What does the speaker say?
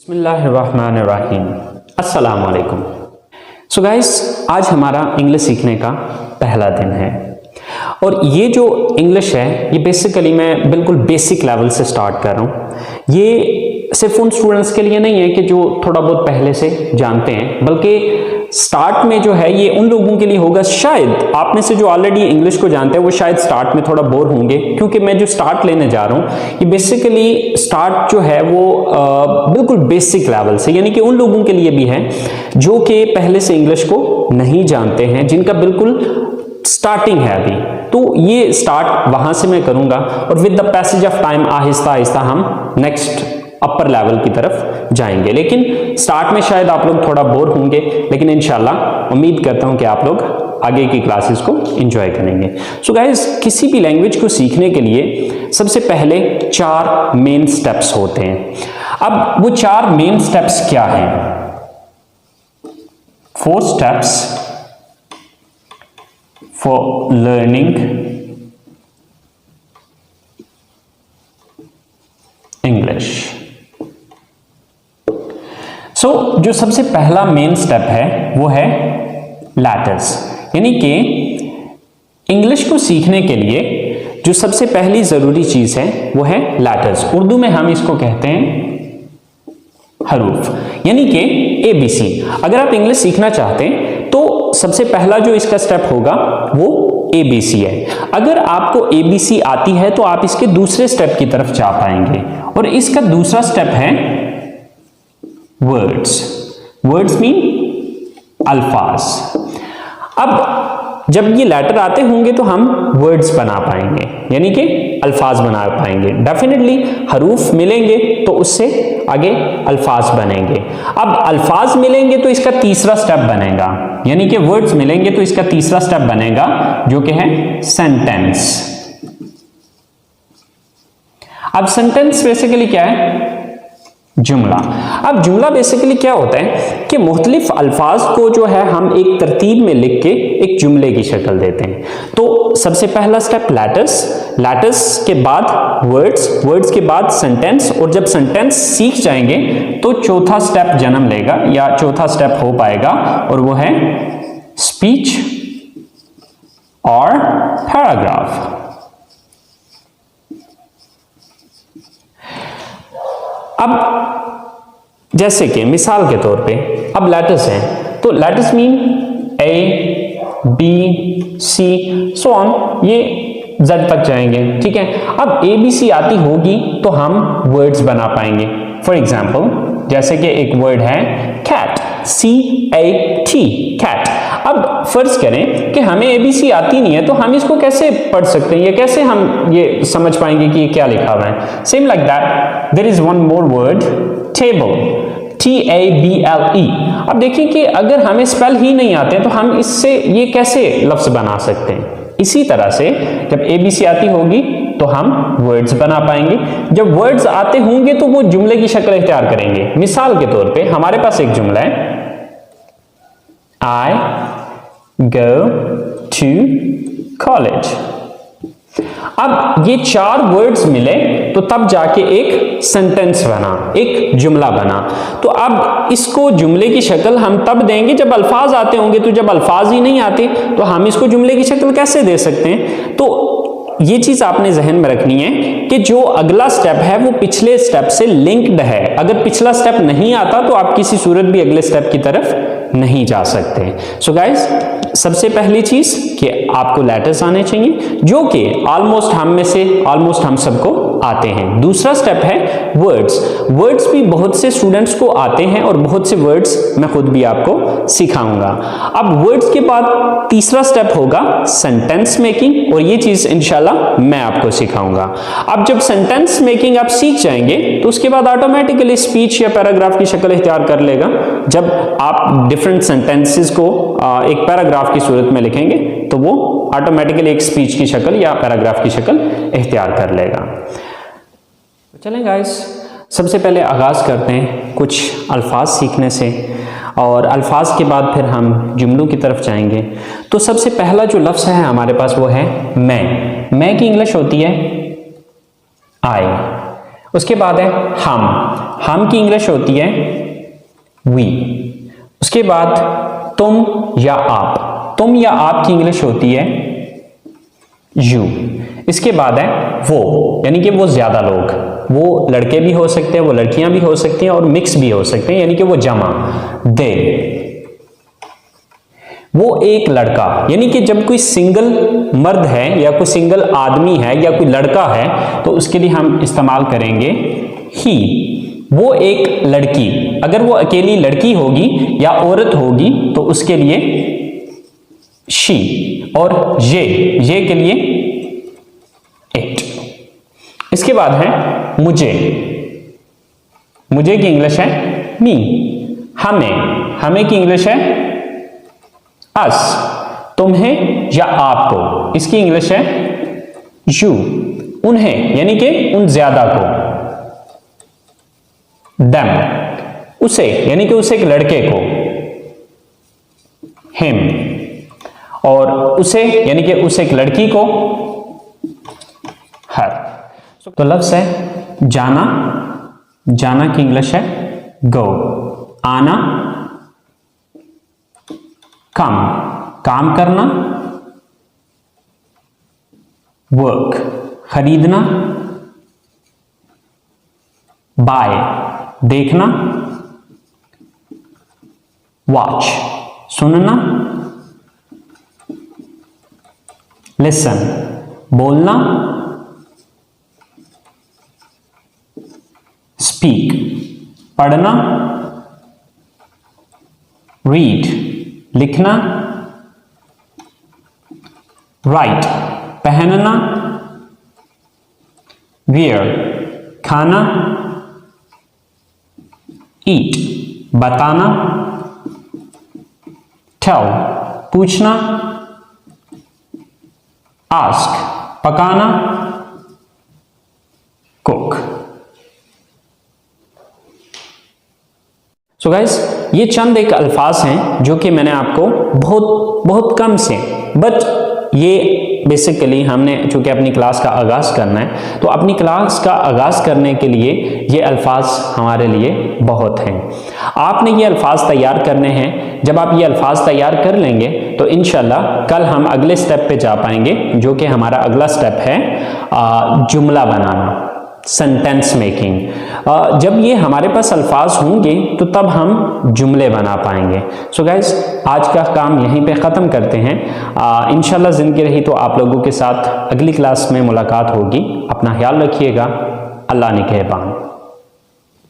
बिस्मिल्लाहिर्रहमानिर्रहीम। अस्सलाम वालेकुम। सो गाइस, आज हमारा इंग्लिश सीखने का पहला दिन है और ये जो इंग्लिश है ये बेसिकली मैं बिल्कुल बेसिक लेवल से स्टार्ट कर रहा हूँ। ये सिर्फ उन स्टूडेंट्स के लिए नहीं है कि जो थोड़ा बहुत पहले से जानते हैं, बल्कि स्टार्ट में जो है ये उन लोगों के लिए होगा, शायद आप में से जो ऑलरेडी इंग्लिश को जानते हैं वो शायद स्टार्ट में थोड़ा बोर होंगे, क्योंकि मैं जो स्टार्ट लेने जा रहा हूँ ये बेसिकली स्टार्ट जो है वो बिल्कुल बेसिक लेवल से, यानी कि उन लोगों के लिए भी है जो कि पहले से इंग्लिश को नहीं जानते हैं, जिनका बिल्कुल स्टार्टिंग है अभी। तो ये स्टार्ट वहां से मैं करूंगा और with the passage of time Aahista Aahista हम नेक्स्ट अपर लेवल की तरफ जाएंगे। लेकिन स्टार्ट में शायद आप लोग थोड़ा बोर होंगे, लेकिन इंशाल्लाह उम्मीद करता हूं कि आप लोग आगे की क्लासेस को एंजॉय करेंगे। सो गाइस, किसी भी लैंग्वेज को सीखने के लिए सबसे पहले 4 मेन स्टेप्स होते हैं। अब वो 4 मेन स्टेप्स क्या हैं? 4 स्टेप्स फॉर लर्निंग इंग्लिश। जो सबसे पहला मेन स्टेप है वो है लैटर्स, यानी कि इंग्लिश को सीखने के लिए जो सबसे पहली जरूरी चीज है वो है लैटर्स। उर्दू में हम इसको कहते हैं हरूफ, यानी कि ABC। अगर आप इंग्लिश सीखना चाहते हैं तो सबसे पहला जो इसका स्टेप होगा वो ABC है। अगर आपको ABC आती है तो आप इसके दूसरे स्टेप की तरफ जा पाएंगे, और इसका दूसरा स्टेप है वर्ड्स। वर्ड्स मीन अल्फाज। अब जब ये लेटर आते होंगे तो हम वर्ड्स बना पाएंगे, यानी कि अल्फाज बना पाएंगे। डेफिनेटली हरूफ मिलेंगे तो उससे आगे अल्फाज बनेंगे। अब अल्फाज मिलेंगे तो इसका तीसरा स्टेप बनेगा, यानी कि वर्ड्स मिलेंगे तो इसका तीसरा स्टेप बनेगा जो कि है सेंटेंस। अब सेंटेंस बेसिकली क्या है? जुमला। अब जुमला बेसिकली क्या होता है कि मुख्तलिफ अल्फाज को जो है हम एक तरतीब में लिख के एक जुमले की शक्ल देते हैं। तो सबसे पहला स्टेप लैटर्स, लैटर्स के बाद वर्ड्स, वर्ड्स के बाद सेंटेंस, और जब सेंटेंस सीख जाएंगे तो चौथा स्टेप जन्म लेगा या चौथा स्टेप हो पाएगा, और वो है स्पीच और पैराग्राफ। अब जैसे कि मिसाल के तौर पे अब लेटर्स हैं, तो letters mean A, B, C so on, ये Z तक जाएंगे, ठीक है। अब ABC आती होगी तो हम वर्ड्स बना पाएंगे। फॉर एग्जाम्पल जैसे कि एक वर्ड है कैट, CAT, कैट। अब फर्ज करें कि हमें ABC आती नहीं है तो हम इसको कैसे पढ़ सकते हैं, या कैसे हम ये समझ पाएंगे कि ये क्या लिखा हुआ है? Same like that there is one more word, table, TABLE। अब देखिए कि अगर हमें स्पेल ही नहीं आते तो हम इससे ये कैसे लफ्ज बना सकते हैं? इसी तरह से जब ABC आती होगी तो हम वर्ड्स बना पाएंगे। जब वर्ड्स आते होंगे तो वो जुमले की शक्ल इख्तियार करेंगे। मिसाल के तौर पे हमारे पास एक जुमला है, I go to college। अब ये 4 वर्ड्स मिले तो तब जाके एक सेंटेंस बना, एक जुमला बना। तो अब इसको जुमले की शक्ल हम तब देंगे जब अल्फाज आते होंगे। तो जब अल्फाज ही नहीं आते तो हम इसको जुमले की शक्ल कैसे दे सकते हैं? तो ये चीज आपने जहन में रखनी है कि जो अगला स्टेप है वो पिछले स्टेप से लिंक्ड है। अगर पिछला स्टेप नहीं आता तो आप किसी सूरत भी अगले स्टेप की तरफ नहीं जा सकते। सो गाइस, सबसे पहली चीज कि आपको लेटर्स आने चाहिए, जो कि ऑलमोस्ट हम सबको आते हैं। दूसरा स्टेप है वर्ड्स। वर्ड्स भी बहुत से स्टूडेंट्स को आते हैं और बहुत से वर्ड्स मैं खुद भी आपको सिखाऊंगा। अब वर्ड्स के बाद तीसरा स्टेप होगा सेंटेंस मेकिंग, और ये चीज इंशाल्लाह मैं आपको सिखाऊंगा। अब जब सेंटेंस मेकिंग आप सीख जाएंगे तो उसके बाद ऑटोमेटिकली स्पीच या पैराग्राफ की शक्ल इख्तियार कर लेगा। जब आप डिफरेंट सेंटेंसेस को एक पैराग्राफ की सूरत में लिखेंगे तो वो ऑटोमेटिकली एक स्पीच की शक्ल या पैराग्राफ की शक्ल इख्तियार कर लेगा। चलें गाइस, सबसे पहले आगाज करते हैं कुछ अल्फाज सीखने से, और अल्फाज के बाद फिर हम जुमलों की तरफ जाएंगे। तो सबसे पहला जो लफ्ज़ है हमारे पास वो है मैं। मैं की इंग्लिश होती है आई, उसके बाद है हम की इंग्लिश होती है वी। उसके बाद तुम या आप की इंग्लिश होती है यू। इसके बाद है वो, यानी कि वो ज्यादा लोग, वो लड़के भी हो सकते हैं, वो लड़कियां भी हो सकती हैं और मिक्स भी हो सकते हैं, यानी कि वो जमा। दे, वो एक लड़का, यानी कि जब कोई सिंगल मर्द है या कोई सिंगल आदमी है या कोई लड़का है तो उसके लिए हम इस्तेमाल करेंगे ही। वो एक लड़की, अगर वो अकेली लड़की होगी या औरत होगी तो उसके लिए शी। और ये के लिए इट। इसके बाद है मुझे की इंग्लिश है मी। हमें की इंग्लिश है अस। तुम्हें या आपको, इसकी इंग्लिश है यू। उन्हें, यानी कि उन ज्यादा को, देम। उसे, यानी कि उसे एक लड़के को, हिम। और उसे, यानी कि उसे एक लड़की को, हर। तो लफ्ज है जाना की इंग्लिश है गो। आना काम करना। वर्क खरीदना। बाय देखना। वॉच सुनना। लिसन बोलना। स्पीक पढ़ना। रीड लिखना। राइट पहनना। वियर खाना। ईट बताना। टेल पूछना। आस्क पकाना। कुक। सो गाइस, ये चंद एक अल्फाज हैं जो कि मैंने आपको बहुत कम से, बट ये बेसिकली हमने चूंकि अपनी क्लास का आगाज करना है तो अपनी क्लास का आगाज करने के लिए ये अल्फाज हमारे लिए बहुत हैं। आपने ये अल्फाज तैयार करने हैं। जब आप ये अल्फाज तैयार कर लेंगे तो इंशाल्लाह कल हम अगले स्टेप पे जा पाएंगे, जो कि हमारा अगला स्टेप है जुमला बनाना, सेंटेंस मेकिंग। जब ये हमारे पास अल्फाज होंगे तो तब हम जुमले बना पाएंगे। सो गाइज, आज का काम यहीं पे ख़त्म करते हैं। इंशाल्लाह ज़िंदगी रही तो आप लोगों के साथ अगली क्लास में मुलाकात होगी। अपना ख्याल रखिएगा। अल्लाह निगहबान।